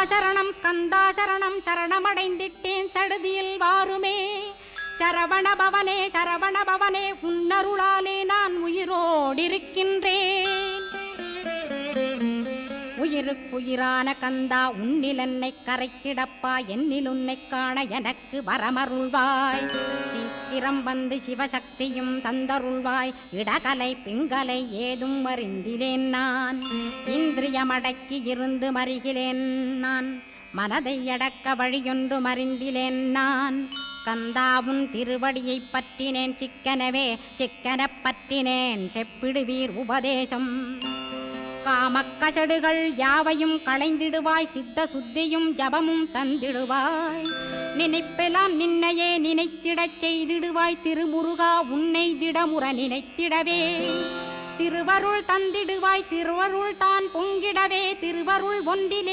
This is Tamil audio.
ஸ்கந்தாசரணம் சரணமடைந்திட்டேன் சடுதியில் வாருமே. சரவணபவனே சரவணபவனே உன்னருளாலே நான் உயிரோடிருக்கின்றேன். உயிருக்குயிரான கந்தா உன்னில் என்னை கரைத்திடப்பா, என்னில் உன்னை காண எனக்கு வரமருள்வாய். சீக்கிரம் வந்து சிவசக்தியும் தந்தருள்வாய். இடகலை பிங்கலை ஏதும் அறிந்திலேன் நான். இந்திரியமடக்கி இருந்து மறிகிறேன் நான். மனதை அடக்க வழியொன்று மறிந்திலேன் நான். ஸ்கந்தாவும் திருவடியை பற்றினேன் சிக்கனவே சிக்கனப் பற்றினேன். செப்பிடுவீர் உபதேசம். காமக்கசடுகள் யாவையும் களைந்திடுவாய். சித்த சுத்தியும் ஜபமும் தந்திடுவாய். நினைப்பெல்லாம் நின்னையே நினைத்திடச் செய்திடுவாய். திருமுருகா உன்னை திடமுற நினைத்திடவே திருவருள் தந்திடுவாய். திருவருள் தான் பொங்கிடவே திருவருள் ஒன்றிலே